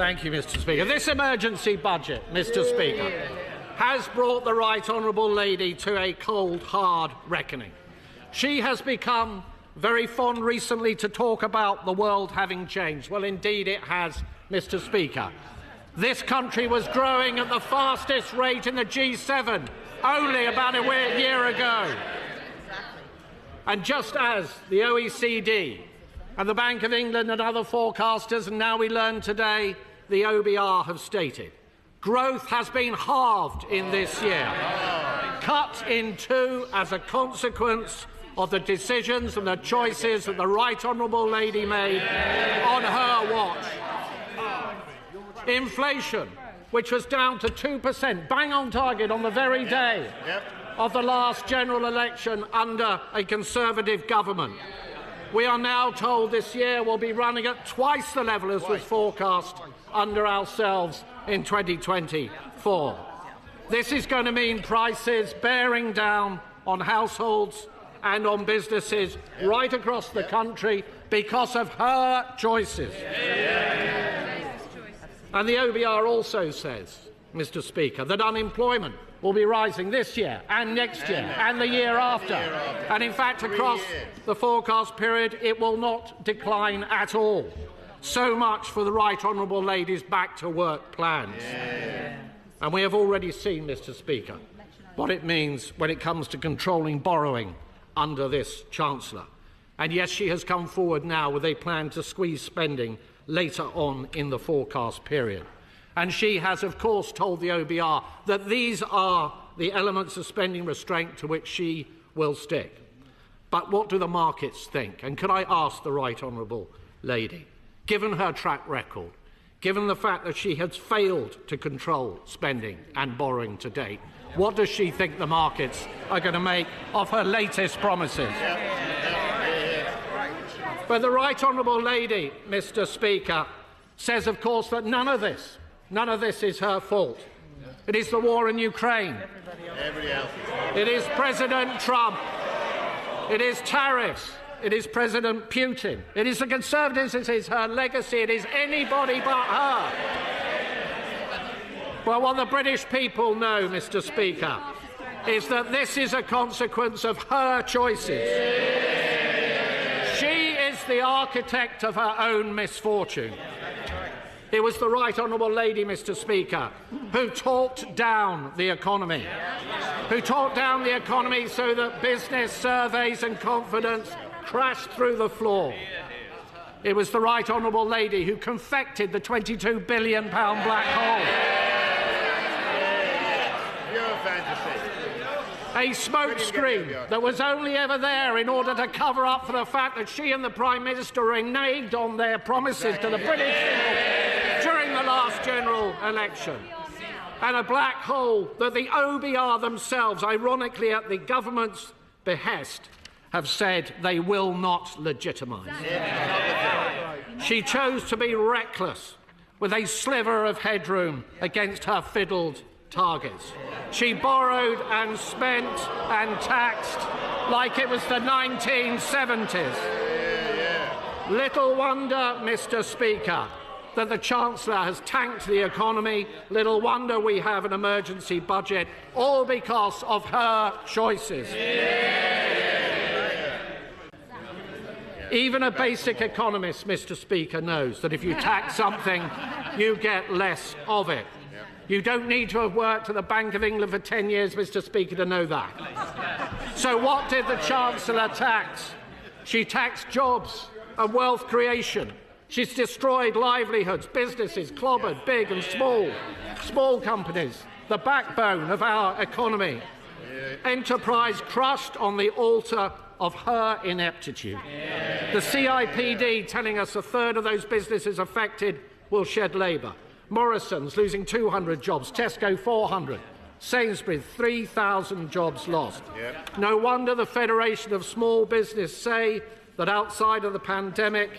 Thank you, Mr. Speaker. This emergency budget, Mr. Speaker, has brought the Right Honourable Lady to a cold, hard reckoning. She has become very fond recently to talk about the world having changed. Well, indeed it has, Mr. Speaker. This country was growing at the fastest rate in the G7 only about a year ago. And just as the OECD and the Bank of England and other forecasters, and now we learn today, the OBR have stated, growth has been halved in this year, cut in two as a consequence of the decisions and the choices that the Right Honourable Lady made on her watch. Inflation, which was down to 2%, bang on target on the very day of the last general election under a Conservative government. We are now told this year will be running at twice the level as was forecast under ourselves in 2024. This is going to mean prices bearing down on households and on businesses right across the country because of her choices. And the OBR also says, Mr. Speaker, that unemployment will be rising this year and next year and the year after. And in fact, across the forecast period, it will not decline at all. So much for the Right Honourable Lady's back-to-work plans. And we have already seen, Mr. Speaker, what it means when it comes to controlling borrowing under this Chancellor. And yes, she has come forward now with a plan to squeeze spending later on in the forecast period. And she has, of course, told the OBR that these are the elements of spending restraint to which she will stick. But what do the markets think? And could I ask the Right Honourable Lady, given her track record, given the fact that she has failed to control spending and borrowing to date, what does she think the markets are going to make of her latest promises? But the Right Honourable Lady, Mr. Speaker, says, of course, that none of this is her fault. It is the war in Ukraine. It is President Trump. It is tariffs. It is President Putin. It is the Conservatives. It is her legacy. It is anybody but her. Well, what the British people know, Mr. Speaker, is that this is a consequence of her choices. She is the architect of her own misfortune. It was the Right Honourable Lady, Mr. Speaker, who talked down the economy, so that business surveys and confidence crashed through the floor. It was the Right Honourable Lady who confected the £22 billion black hole. A smokescreen that was only ever there in order to cover up for the fact that she and the Prime Minister reneged on their promises to the British people during the last general election. And a black hole that the OBR themselves, ironically at the government's behest, have said they will not legitimise. She chose to be reckless with a sliver of headroom against her fiddled targets. She borrowed and spent and taxed like it was the 1970s. Little wonder, Mr. Speaker, that the Chancellor has tanked the economy. Little wonder we have an emergency budget, all because of her choices. Even a basic economist, Mr. Speaker, knows that if you tax something, you get less of it. You don't need to have worked at the Bank of England for 10 years, Mr. Speaker, to know that. So what did the Chancellor tax? She taxed jobs and wealth creation. She's destroyed livelihoods, businesses clobbered, big and small companies, the backbone of our economy. Enterprise crushed on the altar of her ineptitude. The CIPD telling us a third of those businesses affected will shed labour. Morrison's losing 200 jobs, Tesco 400, Sainsbury's 3,000 jobs lost. No wonder the Federation of Small Business say that outside of the pandemic,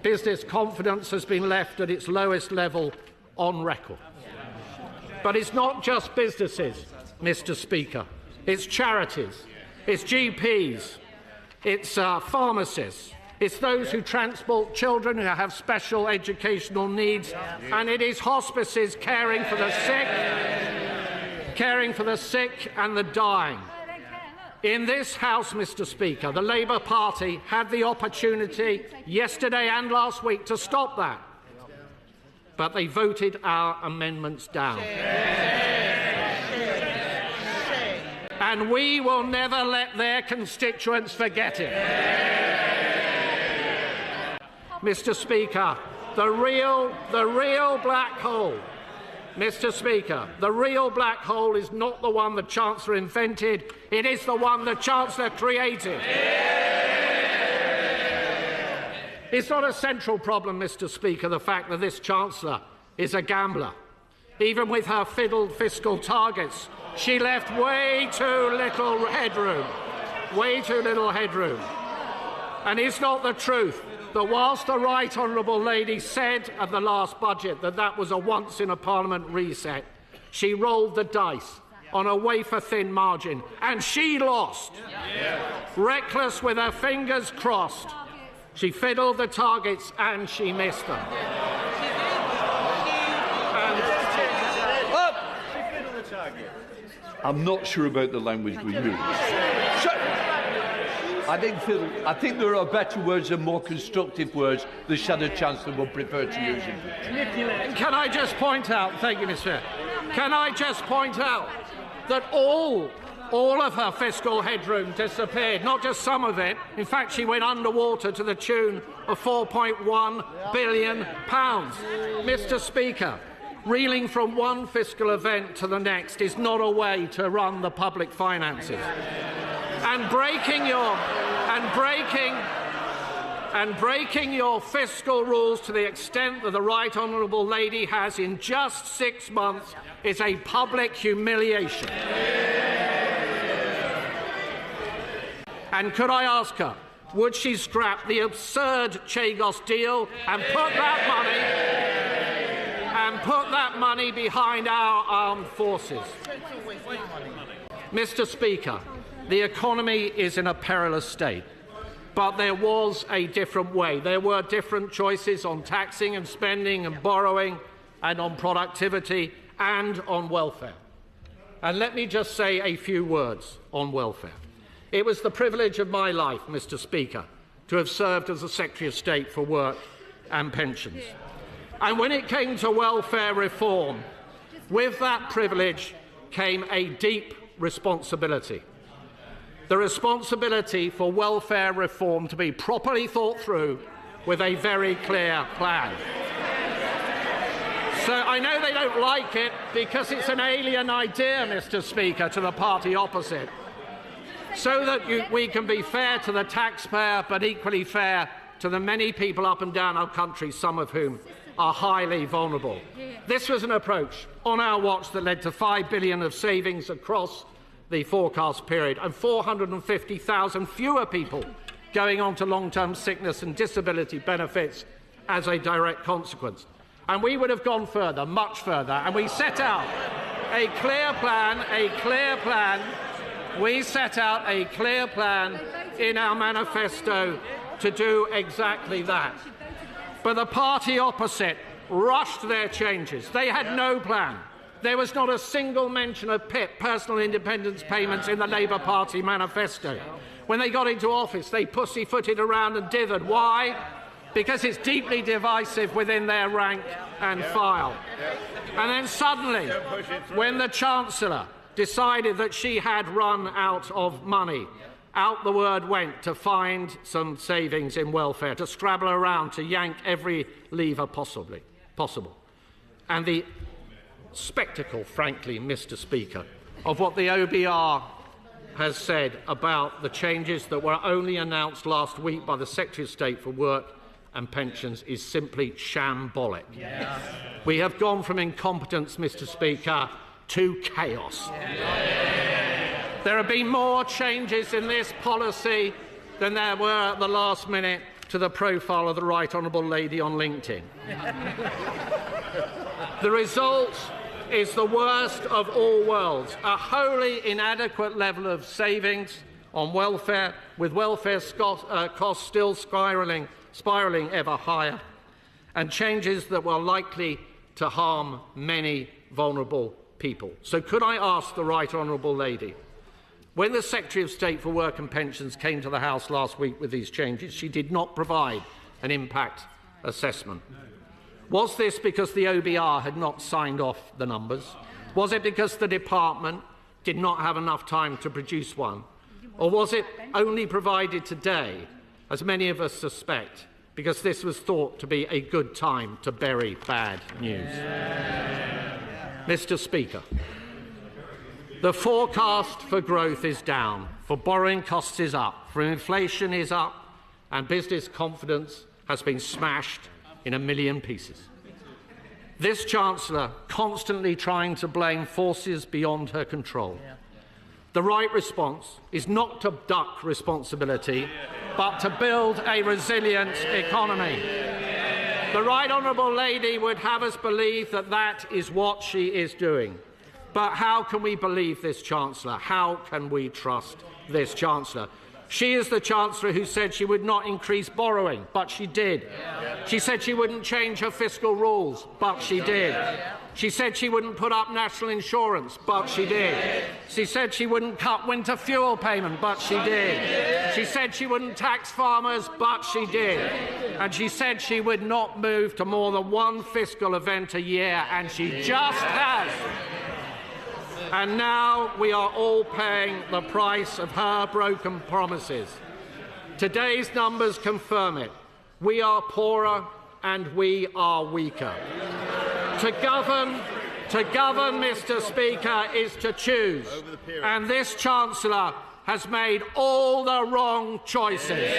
business confidence has been left at its lowest level on record. But it's not just businesses, Mr. Speaker. It's charities, it's GPs, it's pharmacists, It's those who transport children who have special educational needs, and it is hospices caring for the sick and the dying. In this House, Mr. Speaker, the Labour Party had the opportunity yesterday and last week to stop that, but they voted our amendments down. And we will never let their constituents forget it. Mr. Speaker, the real black hole, Mr. Speaker, the real black hole is not the one the Chancellor invented, it is the one the Chancellor created. It's not a central problem, Mr. Speaker, the fact that this Chancellor is a gambler. Even with her fiddled fiscal targets, she left way too little headroom. Way too little headroom. And it's not the truth that whilst the Right Honourable Lady said at the last budget that that was a once-in-a-Parliament reset, she rolled the dice on a wafer-thin margin, and she lost. Reckless with her fingers crossed, she fiddled the targets and she missed them. I'm not sure about the language we use. I think there are better words and more constructive words the Shadow Chancellor would prefer to use. Can I just point out, thank you, Mr. Can I just point out that all of her fiscal headroom disappeared, not just some of it. In fact, she went underwater to the tune of £4.1 billion. Mr. Speaker, reeling from one fiscal event to the next is not a way to run the public finances. And breaking your fiscal rules to the extent that the Right Honourable Lady has in just 6 months is a public humiliation. And could I ask her, would she scrap the absurd Chagos deal and put that money behind our armed forces? Mr. Speaker, the economy is in a perilous state, but there was a different way. There were different choices on taxing and spending and borrowing and on productivity and on welfare. And let me just say a few words on welfare. It was the privilege of my life, Mr. Speaker, to have served as the Secretary of State for Work and Pensions. And when it came to welfare reform, with that privilege came a deep responsibility. The responsibility for welfare reform to be properly thought through with a very clear plan. So I know they don't like it because it's an alien idea, Mr. Speaker, to the party opposite. So that we can be fair to the taxpayer but equally fair to the many people up and down our country, some of whom are highly vulnerable. This was an approach on our watch that led to £5 billion of savings across the forecast period and 450,000 fewer people going on to long-term sickness and disability benefits as a direct consequence. And we would have gone further, much further, and we set out a clear plan. We set out a clear plan in our manifesto to do exactly that. But the party opposite rushed their changes. They had no plan. There was not a single mention of PIP, personal independence payments, in the Labour Party manifesto. When they got into office, they pussyfooted around and dithered. Why? Because it's deeply divisive within their rank and file. And then suddenly, when the Chancellor decided that she had run out of money, out the word went to find some savings in welfare, to scrabble around, to yank every lever possible. And the spectacle, frankly, Mr. Speaker, of what the OBR has said about the changes that were only announced last week by the Secretary of State for Work and Pensions is simply shambolic. Yes. We have gone from incompetence, Mr. Speaker, to chaos. There have been more changes in this policy than there were at the last minute to the profile of the Right Honourable Lady on LinkedIn. The result is the worst of all worlds, a wholly inadequate level of savings on welfare, with welfare costs still spiralling ever higher, and changes that were likely to harm many vulnerable people. So could I ask the Right Honourable Lady, when the Secretary of State for Work and Pensions came to the House last week with these changes, she did not provide an impact assessment. Was this because the OBR had not signed off the numbers? Was it because the department did not have enough time to produce one? Or was it only provided today, as many of us suspect, because this was thought to be a good time to bury bad news? Mr. Speaker, the forecast for growth is down, for borrowing costs is up, for inflation is up, and business confidence has been smashed in a million pieces. This Chancellor constantly trying to blame forces beyond her control. The right response is not to duck responsibility, but to build a resilient economy. The Right Honourable Lady would have us believe that that is what she is doing. But how can we believe this Chancellor? How can we trust this Chancellor? She is the Chancellor who said she would not increase borrowing, but she did. She said she wouldn't change her fiscal rules, but she did. She said she wouldn't put up national insurance, but she did. She said she wouldn't cut winter fuel payment, but she did. She said she wouldn't tax farmers, but she did. And she said she would not move to more than one fiscal event a year, and she just has. And now we are all paying the price of her broken promises. Today's numbers confirm it. We are poorer and we are weaker. To govern, Mr. Speaker, is to choose. And this Chancellor has made all the wrong choices.